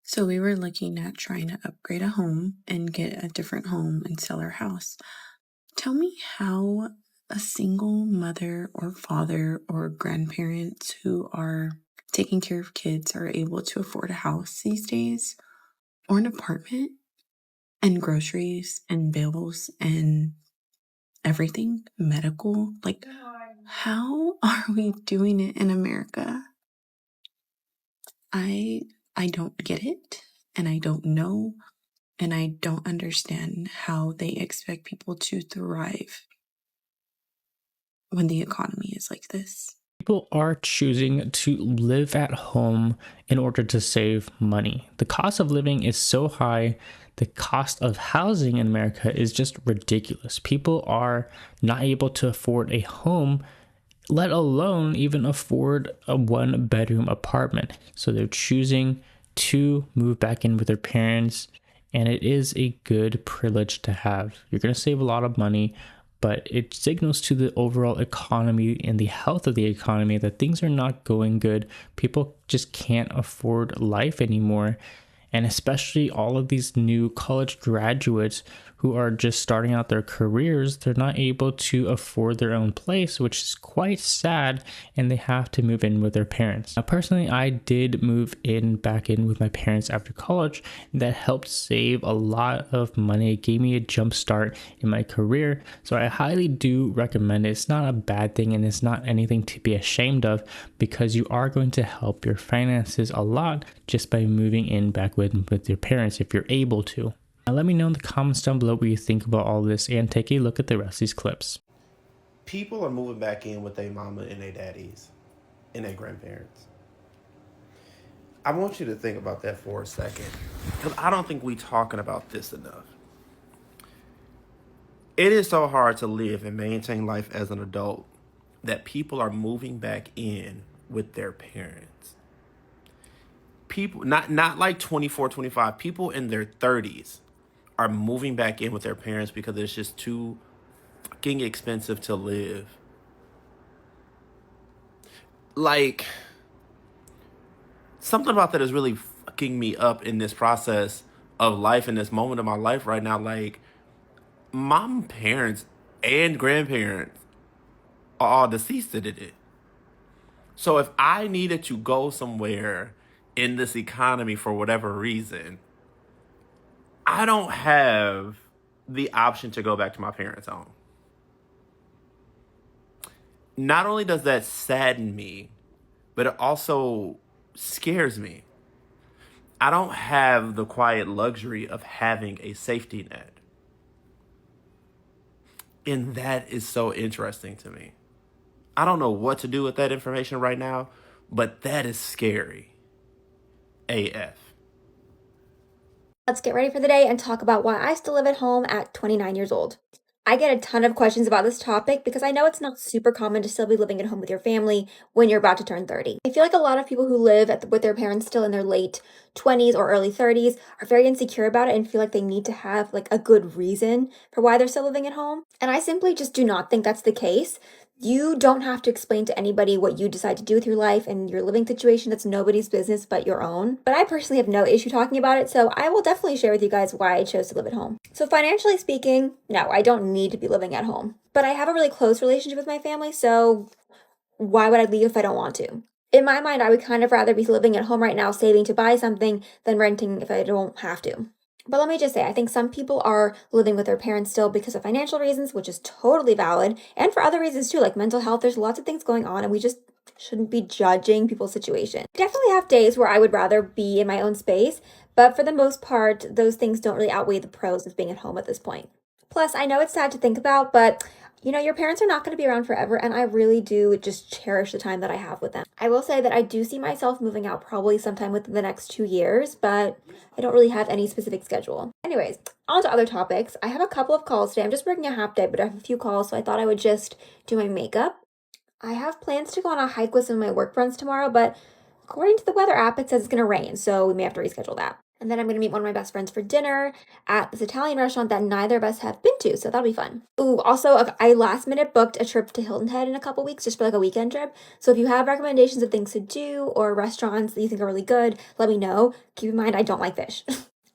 So we were looking at trying to upgrade a home and get a different home and sell our house. Tell me how a single mother or father or grandparents who are taking care of kids are able to afford a house these days or an apartment and groceries and bills and everything, medical. Like, how are we doing it in America? I I don't get it and I don't know. And I don't understand how they expect people to thrive when the economy is like this. People are choosing to live at home in order to save money. The cost of living is so high. The cost of housing in America is just ridiculous. People are not able to afford a home, let alone even afford a one bedroom apartment. So they're choosing to move back in with their parents, and it is a good privilege to have. You're going to save a lot of money, but it signals to the overall economy and the health of the economy that things are not going good. People just can't afford life anymore. And especially all of these new college graduates who are just starting out their careers, they're not able to afford their own place, which is quite sad, and they have to move in with their parents. Now, personally, I did move in back in with my parents after college. That helped save a lot of money. It gave me a jump start in my career. So I highly do recommend it. It's not a bad thing, and it's not anything to be ashamed of, because you are going to help your finances a lot just by moving in back with your parents if you're able to. Now let me know in the comments down below what you think about all this, and take a look at the rest of these clips. People are moving back in with their mama and their daddies and their grandparents. I want you to think about that for a second, because I don't think we talking about this enough. It is so hard to live and maintain life as an adult that people are moving back in with their parents. People, not like 24, 25, people in their 30s are moving back in with their parents because it's just too fucking expensive to live. Like, something about that is really fucking me up in this process of life, in this moment of my life right now. Like, mom, parents, and grandparents are all deceased in it. So if I needed to go somewhere in this economy for whatever reason, I don't have the option to go back to my parents' home. Not only does that sadden me, but it also scares me. I don't have the quiet luxury of having a safety net. And that is so interesting to me. I don't know what to do with that information right now, but that is scary. AF. Let's get ready for the day and talk about why I still live at home at 29 years old. I get a ton of questions about this topic because I know it's not super common to still be living at home with your family when you're about to turn 30. I feel like a lot of people who live with their parents still in their late 20s or early 30s are very insecure about it and feel like they need to have like a good reason for why they're still living at home. And I simply just do not think that's the case. You don't have to explain to anybody what you decide to do with your life and your living situation. That's nobody's business but your own. But I personally have no issue talking about it, so I will definitely share with you guys why I chose to live at home. So financially speaking, no, I don't need to be living at home. But I have a really close relationship with my family, so why would I leave if I don't want to? In my mind, I would kind of rather be living at home right now, saving to buy something, than renting if I don't have to. But let me just say, I think some people are living with their parents still because of financial reasons, which is totally valid, and for other reasons too, like mental health. There's lots of things going on, and we just shouldn't be judging people's situation. I definitely have days where I would rather be in my own space, but for the most part, those things don't really outweigh the pros of being at home at this point. Plus, I know it's sad to think about, but your parents are not going to be around forever, and I really do just cherish the time that I have with them. I will say that I do see myself moving out probably sometime within the next 2 years, but I don't really have any specific schedule. Anyways, on to other topics. I have a couple of calls today. I'm just working a half day, but I have a few calls, so I thought I would just do my makeup. I have plans to go on a hike with some of my work friends tomorrow, but according to the weather app, it says it's going to rain, so we may have to reschedule that. And then I'm gonna meet one of my best friends for dinner at this Italian restaurant that neither of us have been to, so that'll be fun. Ooh, also, I last minute booked a trip to Hilton Head in a couple weeks just for like a weekend trip. So if you have recommendations of things to do or restaurants that you think are really good, let me know. Keep in mind, I don't like fish.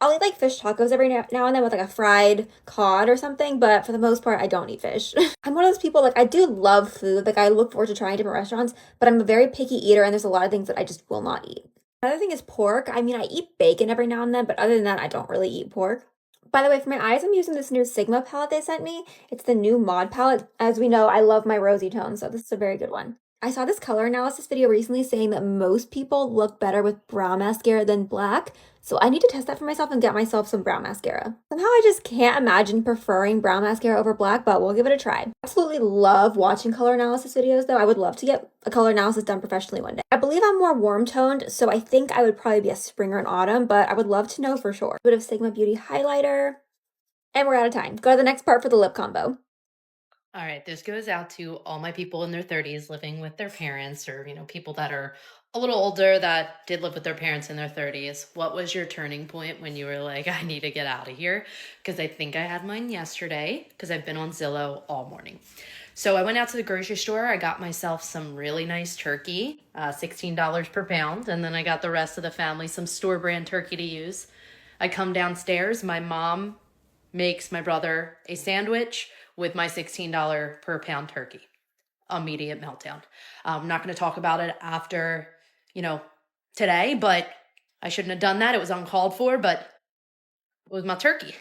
I'll eat like fish tacos every now and then with like a fried cod or something, but for the most part, I don't eat fish. I'm one of those people, like, I do love food. Like, I look forward to trying different restaurants, but I'm a very picky eater and there's a lot of things that I just will not eat. Another thing is pork. I mean, I eat bacon every now and then, but other than that, I don't really eat pork. By the way, for my eyes, I'm using this new Sigma palette they sent me. It's the new Mod palette. As we know, I love my rosy tone, so this is a very good one. I saw this color analysis video recently saying that most people look better with brown mascara than black, so I need to test that for myself and get myself some brown mascara. Somehow I just can't imagine preferring brown mascara over black, but we'll give it a try. Absolutely love watching color analysis videos though. I would love to get a color analysis done professionally one day. I believe I'm more warm toned, so I think I would probably be a spring or an autumn, but I would love to know for sure. A bit of Sigma Beauty highlighter. And we're out of time. Go to the next part for the lip combo. All right, this goes out to all my people in their 30s living with their parents, or people that are a little older that did live with their parents in their 30s. What was your turning point when you were like, I need to get out of here? Because I think I had mine yesterday because I've been on Zillow all morning. So I went out to the grocery store. I got myself some really nice turkey, $16 per pound, and then I got the rest of the family some store brand turkey to use. I come downstairs, my mom makes my brother a sandwich with my $16 per pound turkey. Immediate meltdown. I'm not going to talk about it after, today, but I shouldn't have done that. It was uncalled for, but it was my turkey.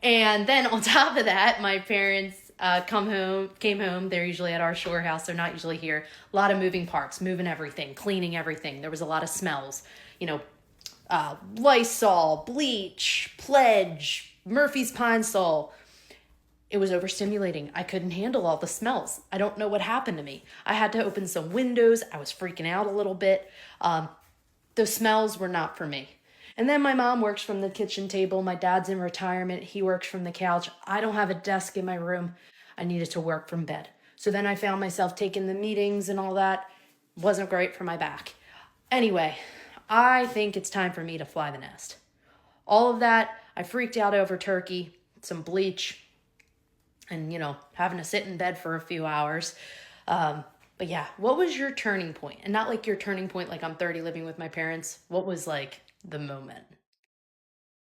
And then on top of that, my parents came home. They're usually at our shore house. They're not usually here. A lot of moving parts, moving everything, cleaning everything. There was a lot of smells, Lysol, bleach, Pledge, Murphy's Pine Sol. It was overstimulating. I couldn't handle all the smells. I don't know what happened to me. I had to open some windows. I was freaking out a little bit. The smells were not for me. And then my mom works from the kitchen table. My dad's in retirement. He works from the couch. I don't have a desk in my room. I needed to work from bed. So then I found myself taking the meetings and all that. Wasn't great for my back. Anyway, I think it's time for me to fly the nest. All of that, I freaked out over turkey, some bleach, and, having to sit in bed for a few hours. But yeah, what was your turning point? And not like your turning point like I'm 30 living with my parents. What was like the moment?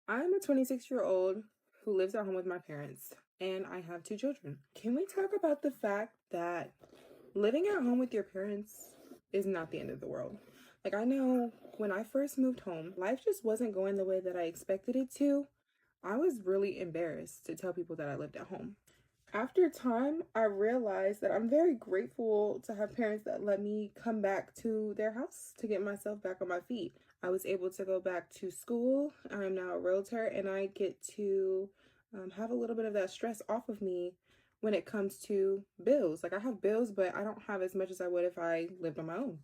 I'm a 26-year-old who lives at home with my parents, and I have 2 children. Can we talk about the fact that living at home with your parents is not the end of the world? Like, I know when I first moved home, life just wasn't going the way that I expected it to. I was really embarrassed to tell people that I lived at home. After time, I realized that I'm very grateful to have parents that let me come back to their house to get myself back on my feet. I was able to go back to school. I am now a realtor, and I get to have a little bit of that stress off of me when it comes to bills. Like, I have bills, but I don't have as much as I would if I lived on my own.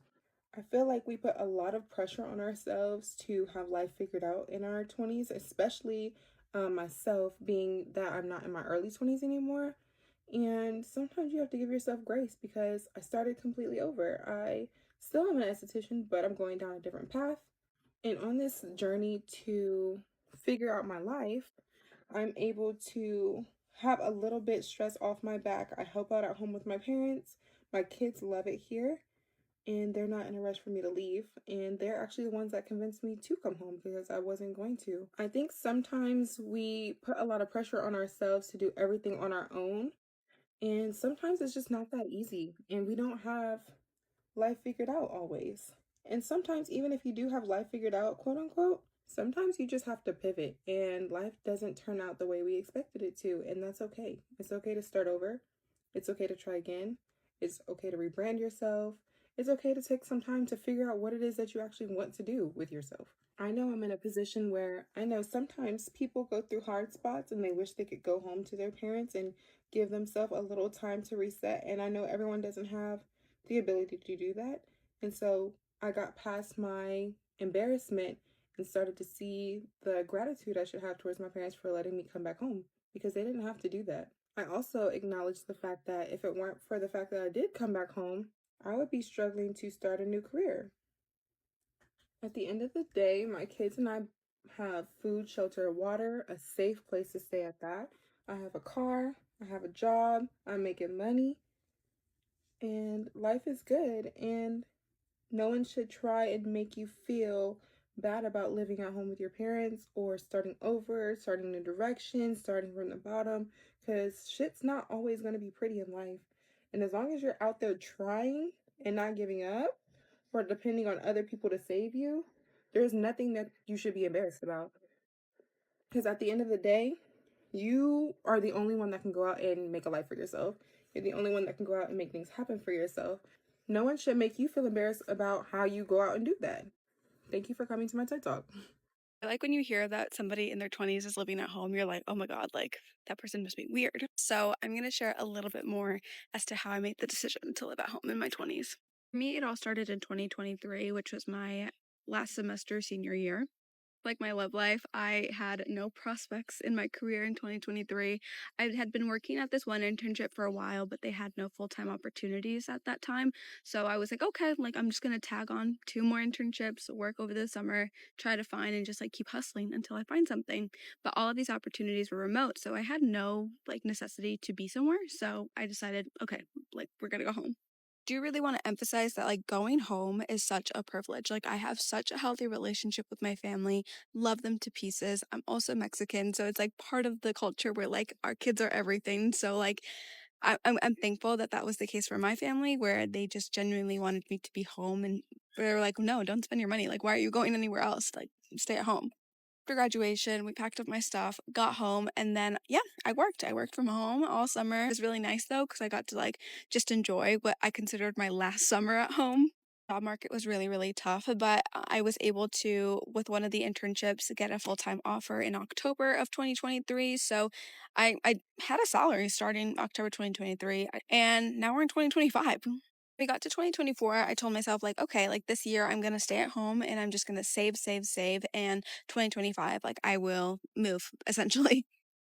I feel like we put a lot of pressure on ourselves to have life figured out in our 20s, especially myself, being that I'm not in my early 20s anymore. And sometimes you have to give yourself grace because I started completely over. I still am an esthetician, but I'm going down a different path. And on this journey to figure out my life, I'm able to have a little bit stress off my back. I help out at home with my parents. My kids love it here, and they're not in a rush for me to leave. And they're actually the ones that convinced me to come home because I wasn't going to. I think sometimes we put a lot of pressure on ourselves to do everything on our own. And sometimes it's just not that easy. And we don't have life figured out always. And sometimes, even if you do have life figured out, quote unquote, sometimes you just have to pivot and life doesn't turn out the way we expected it to. And that's okay. It's okay to start over. It's okay to try again. It's okay to rebrand yourself. It's okay to take some time to figure out what it is that you actually want to do with yourself. I know I'm in a position where I know sometimes people go through hard spots and they wish they could go home to their parents and give themselves a little time to reset. And I know everyone doesn't have the ability to do that. And so I got past my embarrassment and started to see the gratitude I should have towards my parents for letting me come back home because they didn't have to do that. I also acknowledge the fact that if it weren't for the fact that I did come back home, I would be struggling to start a new career. At the end of the day, my kids and I have food, shelter, water, a safe place to stay at that. I have a car, I have a job, I'm making money, and life is good. And no one should try and make you feel bad about living at home with your parents or starting over, starting new directions, starting from the bottom, because shit's not always going to be pretty in life. And as long as you're out there trying and not giving up or depending on other people to save you, there's nothing that you should be embarrassed about. Because at the end of the day, you are the only one that can go out and make a life for yourself. You're the only one that can go out and make things happen for yourself. No one should make you feel embarrassed about how you go out and do that. Thank you for coming to my TED Talk. I like when you hear that somebody in their 20s is living at home, you're like, oh my God, like that person must be weird. So I'm going to share a little bit more as to how I made the decision to live at home in my 20s. For me, it all started in 2023, which was my last semester senior year. Like my love life, I had no prospects in my career in 2023. I had been working at this one internship for a while, but they had no full-time opportunities at that time. So I was like, okay, like I'm just going to tag on 2 more internships, work over the summer, try to find and just like keep hustling until I find something. But all of these opportunities were remote, so I had no like necessity to be somewhere. So I decided, okay, like we're going to go home. Do really want to emphasize that like going home is such a privilege. Like I have such a healthy relationship with my family, love them to pieces. I'm also Mexican, so it's like part of the culture where like our kids are everything. So like I'm thankful that that was the case for my family, where they just genuinely wanted me to be home, and they were like, no, don't spend your money. Like, why are you going anywhere else? Like, stay at home. After graduation, we packed up my stuff, got home, and then yeah, I worked. I worked from home all summer. It was really nice though, because I got to like just enjoy what I considered my last summer at home. Job market was really, really tough, but I was able to, with one of the internships, get a full-time offer in October of 2023. So I had a salary starting October 2023, and now we're in 2025. We got to 2024, I told myself, like, okay, like this year I'm going to stay at home and I'm just going to save, save, save. And 2025, like, I will move essentially.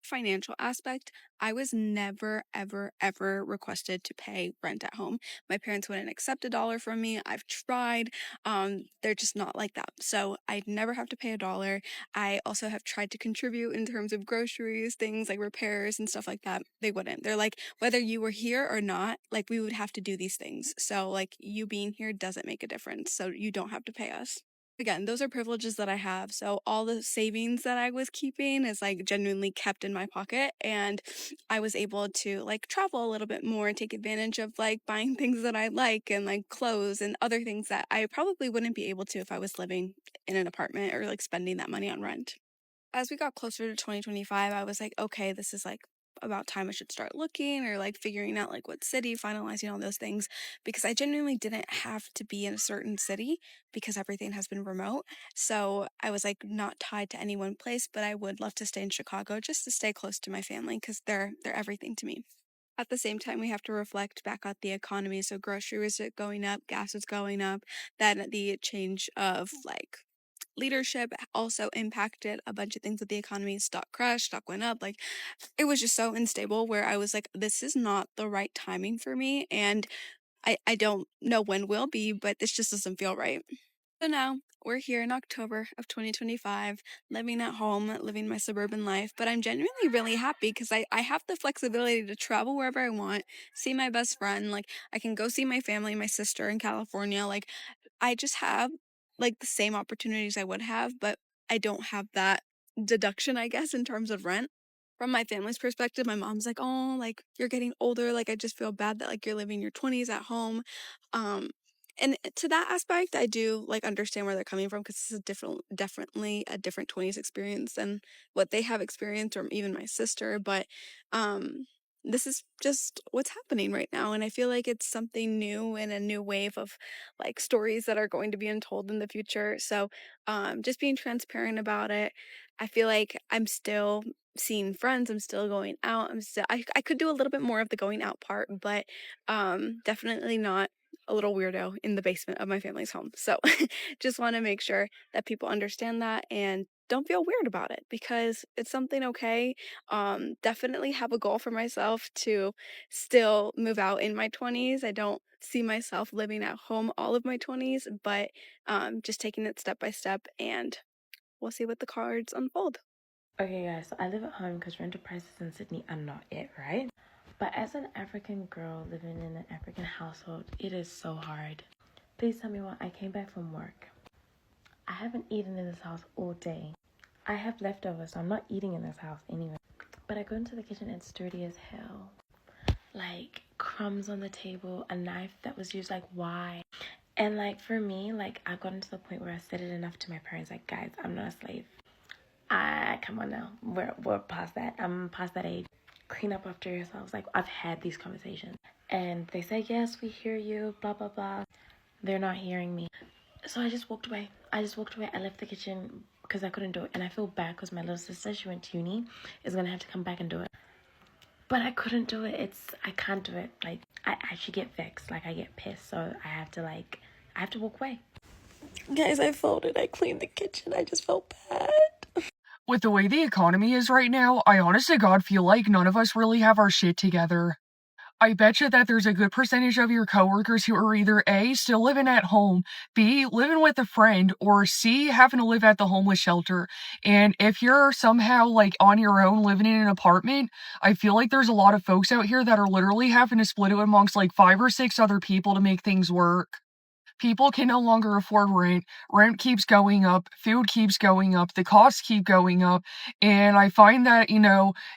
Financial aspect, I was never, ever, ever requested to pay rent at home. My parents wouldn't accept a dollar from me. I've tried. They're just not like that. So I'd never have to pay a dollar. I also have tried to contribute in terms of groceries, things like repairs and stuff like that. They wouldn't. They're like, whether you were here or not, like we would have to do these things. So like you being here doesn't make a difference. So you don't have to pay us. Again, those are privileges that I have. So all the savings that I was keeping is like genuinely kept in my pocket, and I was able to like travel a little bit more and take advantage of like buying things that I like and like clothes and other things that I probably wouldn't be able to if I was living in an apartment or like spending that money on rent. As we got closer to 2025, I was like, okay, this is like about time I should start looking or like figuring out like what city, finalizing all those things, because I genuinely didn't have to be in a certain city because everything has been remote. So I was like not tied to any one place, but I would love to stay in Chicago just to stay close to my family because they're everything to me. At the same time, we have to reflect back at the economy. So groceries are going up, gas is going up, then the change of like leadership also impacted a bunch of things with the economy. Stock crashed, stock went up. Like it was just so unstable where I was like, this is not the right timing for me. And I don't know when will be, but this just doesn't feel right. So now we're here in October of 2025, living at home, living my suburban life. But I'm genuinely really happy because I have the flexibility to travel wherever I want, see my best friend. Like I can go see my family, my sister in California. Like I just have like the same opportunities I would have, but I don't have that deduction, I guess, in terms of rent. From my family's perspective, my mom's like, "Oh, like you're getting older. Like I just feel bad that like you're living your 20s at home." Um and to that aspect, I do like understand where they're coming from because this is definitely a different 20s experience than what they have experienced or even my sister, but um this is just what's happening right now, and I feel like it's something new and a new wave of like stories that are going to be untold in the future. So, just being transparent about it. I feel like I'm still seeing friends. I'm still going out. I could do a little bit more of the going out part, but definitely not a little weirdo in the basement of my family's home. So, just want to make sure that people understand that and don't feel weird about it because it's something okay. Definitely have a goal for myself to still move out in my 20s. I don't see myself living at home all of my 20s, but just taking it step by step, and we'll see what the cards unfold. Okay guys, so I live at home because rental prices in Sydney are not it, right? But as an African girl living in an African household, it is so hard. Please tell me why. I came back from work. I haven't eaten in this house all day. I have leftovers, so I'm not eating in this house anyway. But I go into the kitchen, it's dirty as hell. Like crumbs on the table, a knife that was used, like why? And like for me, like I've gotten to the point where I said it enough to my parents, like guys, I'm not a slave. Come on now, we're past that. I'm past that age. Clean up after yourselves. Like I've had these conversations, and they say yes, we hear you, blah blah blah. They're not hearing me, so I just walked away. I left the kitchen because I couldn't do it, and I feel bad because my little sister, she went to uni, is gonna have to come back and do it. But I couldn't do it. I can't do it. Like I actually get vexed. Like I get pissed, so I have to walk away. Guys, I folded. I cleaned the kitchen. I just felt bad. With the way the economy is right now, I honest to God feel like none of us really have our shit together. I betcha that there's a good percentage of your coworkers who are either A, still living at home, B, living with a friend, or C, having to live at the homeless shelter. And if you're somehow like on your own living in an apartment, I feel like there's a lot of folks out here that are literally having to split it amongst like 5 or 6 other people to make things work. People can no longer afford rent. Rent keeps going up. Food keeps going up. The costs keep going up. And I find that,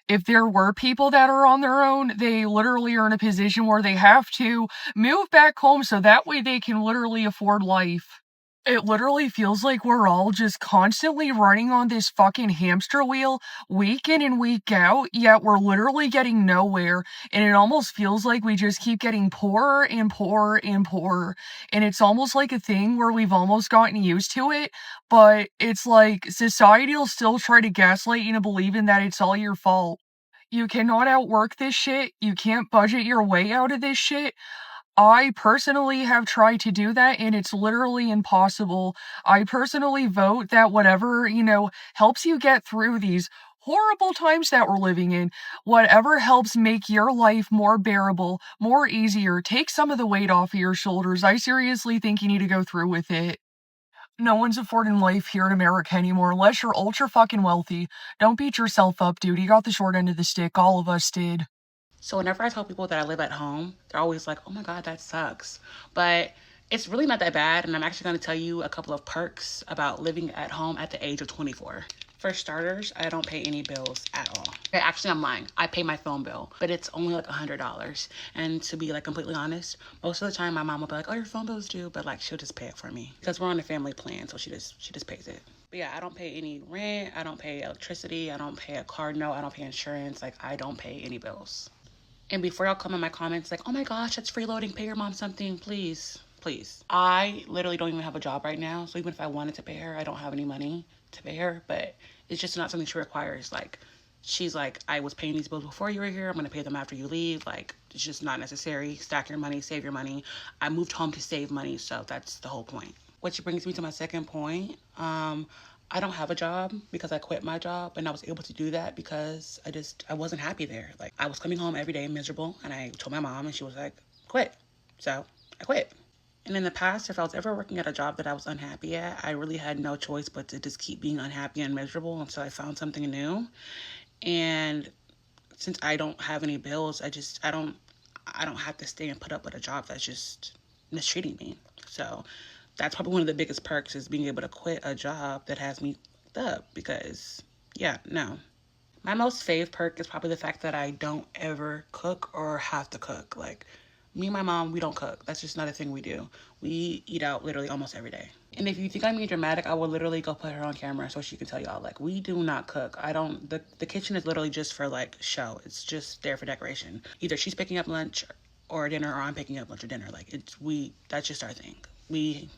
if there were people that are on their own, they literally are in a position where they have to move back home so that way they can literally afford life. It literally feels like we're all just constantly running on this fucking hamster wheel week in and week out, yet we're literally getting nowhere, and it almost feels like we just keep getting poorer and poorer and poorer, and it's almost like a thing where we've almost gotten used to it, but it's like society will still try to gaslight you into believing that it's all your fault. You cannot outwork this shit, you can't budget your way out of this shit. I personally have tried to do that and it's literally impossible. I personally vote that whatever, helps you get through these horrible times that we're living in, whatever helps make your life more bearable, more easier, take some of the weight off of your shoulders. I seriously think you need to go through with it. No one's affording life here in America anymore unless you're ultra fucking wealthy. Don't beat yourself up, dude. You got the short end of the stick. All of us did. So whenever I tell people that I live at home, they're always like, oh my God, that sucks. But it's really not that bad. And I'm actually going to tell you a couple of perks about living at home at the age of 24. For starters, I don't pay any bills at all. Okay, actually, I'm lying. I pay my phone bill, but it's only like $100. And to be like completely honest, most of the time my mom will be like, oh, your phone bill's due, but like she'll just pay it for me because we're on a family plan, so she just pays it. But yeah, I don't pay any rent. I don't pay electricity. I don't pay a car note. I don't pay insurance. Like I don't pay any bills. And before y'all come in my comments like, oh my gosh, that's freeloading, pay your mom something, please. Please. I literally don't even have a job right now. So even if I wanted to pay her, I don't have any money to pay her. But it's just not something she requires. Like, she's like, I was paying these bills before you were here. I'm going to pay them after you leave. Like, it's just not necessary. Stack your money, save your money. I moved home to save money. So that's the whole point. Which brings me to my second point. I don't have a job because I quit my job, and I was able to do that because I wasn't happy there. Like I was coming home every day miserable, and I told my mom and she was like, quit. So I quit. And in the past, if I was ever working at a job that I was unhappy at, I really had no choice but to just keep being unhappy and miserable until I found something new. And since I don't have any bills, I don't have to stay and put up with a job that's just mistreating me. So that's probably one of the biggest perks is being able to quit a job that has me fucked up because, yeah, no. My most fave perk is probably the fact that I don't ever cook or have to cook. Like, me and my mom, we don't cook. That's just not a thing we do. We eat out literally almost every day. And if you think I'm being dramatic, I will literally go put her on camera so she can tell y'all, like, we do not cook. The kitchen is literally just for, like, show. It's just there for decoration. Either she's picking up lunch or dinner or I'm picking up lunch or dinner. Like, that's just our thing. We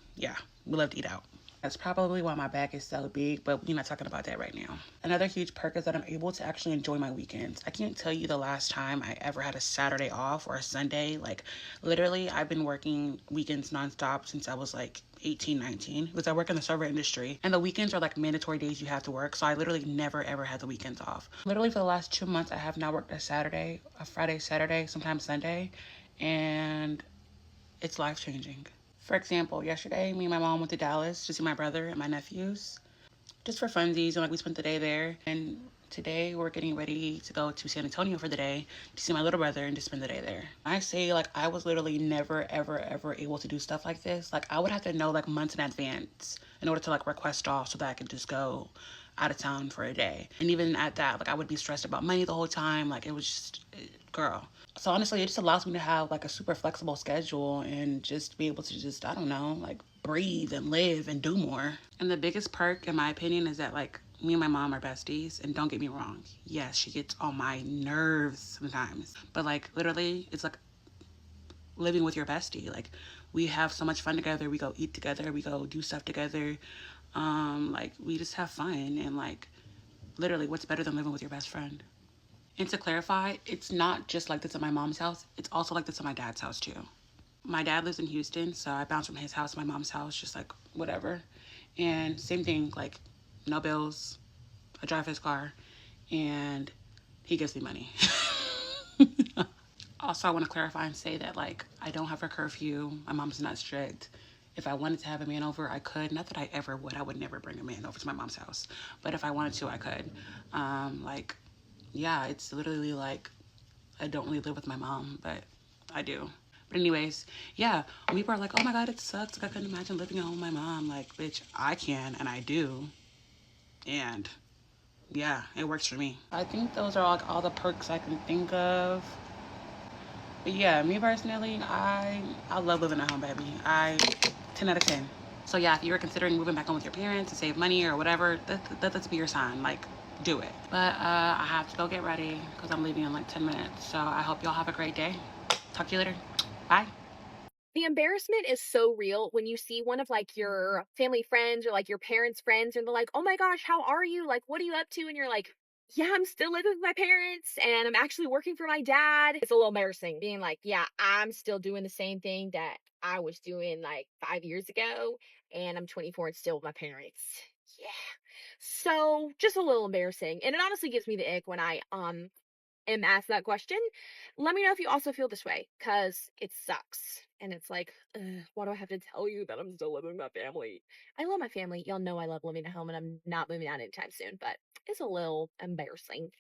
love to eat out. That's probably why my bag is so big, but we're not talking about that right now. Another huge perk is that I'm able to actually enjoy my weekends. I can't tell you the last time I ever had a Saturday off or a Sunday. Like, literally, I've been working weekends nonstop since I was like 18, 19, because I work in the server industry, and the weekends are like mandatory days you have to work, so I literally never ever had the weekends off. Literally for the last 2 months, I have now worked a Saturday, a Friday, Saturday, sometimes Sunday, and it's life-changing. For example, yesterday, me and my mom went to Dallas to see my brother and my nephews. just for funsies, and like we spent the day there. And today we're getting ready to go to San Antonio for the day to see my little brother and to spend the day there. I say like I was literally never ever ever able to do stuff like this. Like I would have to know like months in advance in order to like request off so that I could just go out of town for a day. And even at that, like I would be stressed about money the whole time. Like it was just, girl. So honestly, it just allows me to have like a super flexible schedule and just be able to just, I don't know, like breathe and live and do more. And the biggest perk, in my opinion, is that like me and my mom are besties. And don't get me wrong, yes, she gets on my nerves sometimes. But like literally, it's like living with your bestie. Like we have so much fun together. We go eat together. We go do stuff together. Like we just have fun. And like literally, what's better than living with your best friend? And to clarify, it's not just like this at my mom's house. It's also like this at my dad's house too. My dad lives in Houston, so I bounce from his house to my mom's house, just like whatever. And same thing, like no bills. I drive his car, and he gives me money. Also, I want to clarify and say that like I don't have a curfew. My mom's not strict. If I wanted to have a man over, I could. Not that I ever would. I would never bring a man over to my mom's house. But if I wanted to, I could. Like, yeah, it's literally like I don't really live with my mom, but I do. But anyways, yeah, when people are like, oh my God, it sucks. Like, I couldn't imagine living at home with my mom. Like, bitch, I can and I do. And yeah, it works for me. I think those are like all the perks I can think of. But yeah, me personally, I love living at home, baby. 10 out of 10. So yeah, if you were considering moving back home with your parents to save money or whatever, let's be your sign. Like, do it. But I have to go get ready because I'm leaving in like 10 minutes. So I hope y'all have a great day. Talk to you later. Bye. The embarrassment is so real when you see one of like your family friends or like your parents' friends, and they're like, "Oh my gosh, how are you? Like, what are you up to?" And you're like, "Yeah, I'm still living with my parents and I'm actually working for my dad." It's a little embarrassing being like, "Yeah, I'm still doing the same thing that I was doing like 5 years ago, and I'm 24 and still with my parents." Yeah. So just a little embarrassing. And it honestly gives me the ick when I am asked that question. Let me know if you also feel this way, because it sucks. And it's like, why do I have to tell you that I'm still living with my family? I love my family. Y'all know I love living at home, and I'm not moving out anytime soon, but it's a little embarrassing.